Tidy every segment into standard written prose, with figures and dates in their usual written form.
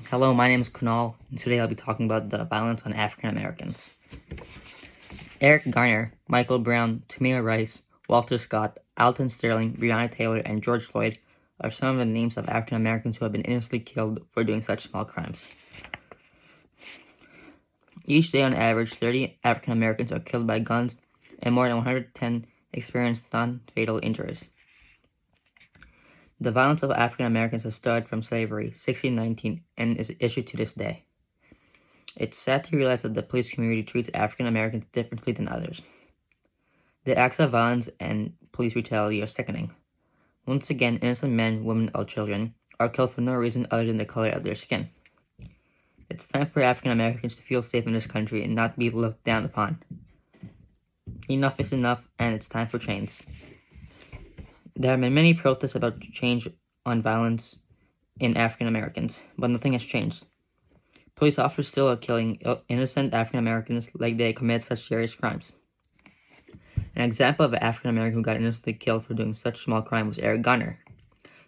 Hello, my name is Kunal, and today I'll be talking about the violence on African Americans. Eric Garner, Michael Brown, Tamir Rice, Walter Scott, Alton Sterling, Breonna Taylor, and George Floyd are some of the names of African Americans who have been innocently killed for doing such small crimes. Each day, on average, 30 African Americans are killed by guns, and more than 110 experience non-fatal injuries. The violence of African Americans has started from slavery, 1619, and is issued to this day. It's sad to realize that the police community treats African Americans differently than others. The acts of violence and police brutality are sickening. Once again, innocent men, women, or children are killed for no reason other than the color of their skin. It's time for African Americans to feel safe in this country and not be looked down upon. Enough is enough, and it's time for change. There have been many protests about change on violence in African Americans, but nothing has changed. Police officers still are killing innocent African Americans like they commit such serious crimes. An example of an African American who got innocently killed for doing such small crime was Eric Garner.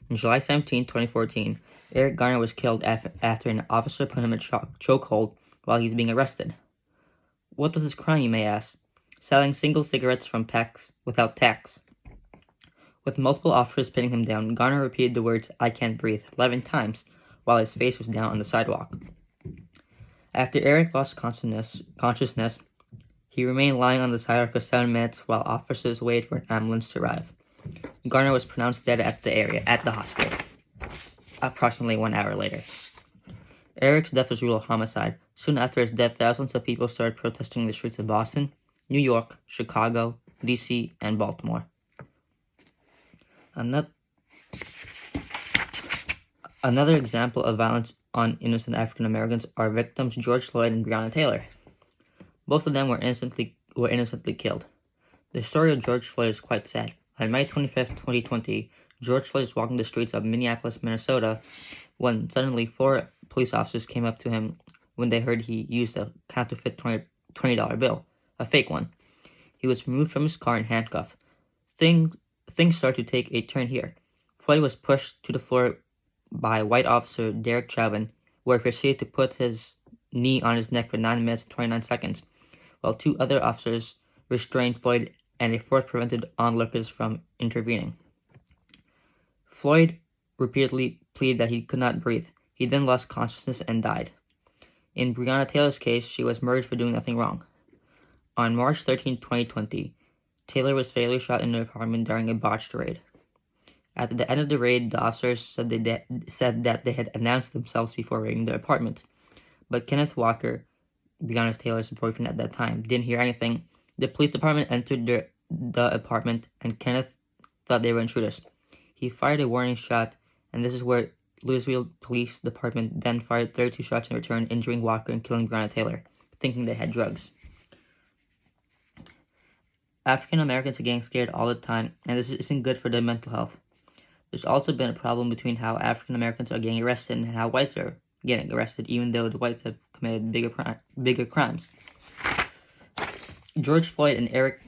On July 17, 2014, Eric Garner was killed after an officer put him in a chokehold while he was being arrested. What was his crime, you may ask? Selling single cigarettes from packs without tax. With multiple officers pinning him down, Garner repeated the words, "I can't breathe," 11 times, while his face was down on the sidewalk. After Eric lost consciousness, he remained lying on the sidewalk for 7 minutes while officers waited for an ambulance to arrive. Garner was pronounced dead at the hospital, approximately 1 hour later. Eric's death was ruled a homicide. Soon after his death, thousands of people started protesting in the streets of Boston, New York, Chicago, D.C., and Baltimore. Another example of violence on innocent African Americans are victims George Floyd and Breonna Taylor. Both of them were innocently killed. The story of George Floyd is quite sad. On May 25, 2020, George Floyd was walking the streets of Minneapolis, Minnesota, when suddenly 4 police officers came up to him when they heard he used a counterfeit $20 bill, a fake one. He was removed from his car and handcuffed. Things started to take a turn here. Floyd was pushed to the floor by white officer Derek Chauvin, where he proceeded to put his knee on his neck for 9 minutes and 29 seconds, while 2 other officers restrained Floyd and a 4th prevented onlookers from intervening. Floyd repeatedly pleaded that he could not breathe. He then lost consciousness and died. In Breonna Taylor's case, she was murdered for doing nothing wrong. On March 13, 2020, Taylor was fatally shot in her apartment during a botched raid. At the end of the raid, the officers said that they had announced themselves before raiding the apartment. But Kenneth Walker, Breonna Taylor's boyfriend at that time, didn't hear anything. The police department entered the apartment, and Kenneth thought they were intruders. He fired a warning shot, and this is where Louisville Police Department then fired 32 shots in return, injuring Walker and killing Breonna Taylor, thinking they had drugs. African Americans are getting scared all the time, and this isn't good for their mental health. There's also been a problem between how African Americans are getting arrested and how whites are getting arrested, even though the whites have committed bigger crimes. George Floyd and Eric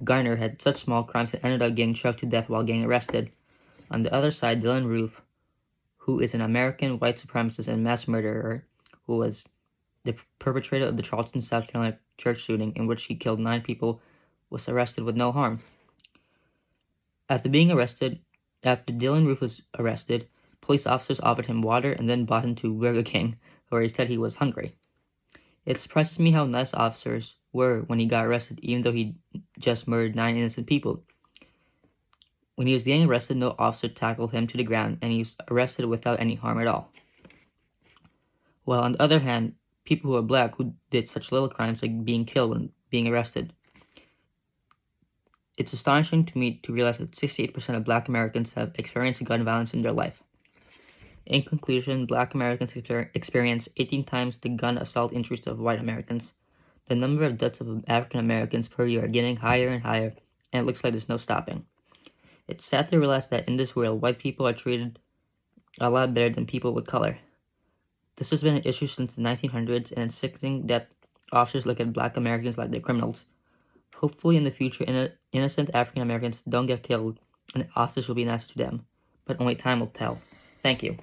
Garner had such small crimes that ended up getting choked to death while getting arrested. On the other side, Dylan Roof, who is an American white supremacist and mass murderer, who was the perpetrator of the Charleston, South Carolina church shooting in which he killed 9 people, was arrested with no harm. After Dylan Roof was arrested, police officers offered him water and then brought him to Burger King, where he said he was hungry. It surprises me how nice officers were when he got arrested, even though he just murdered 9 innocent people. When he was getting arrested, no officer tackled him to the ground, and he was arrested without any harm at all. While on the other hand, people who are black who did such little crimes like being killed when being arrested. It's astonishing to me to realize that 68% of black Americans have experienced gun violence in their life. In conclusion, black Americans experience 18 times the gun assault injuries of white Americans. The number of deaths of African Americans per year are getting higher and higher, and it looks like there's no stopping. It's sad to realize that in this world, white people are treated a lot better than people with color. This has been an issue since the 1900s, and it's sickening that officers look at black Americans like they're criminals. Hopefully in the future, innocent African Americans don't get killed, and officers will be nicer to them, but only time will tell. Thank you.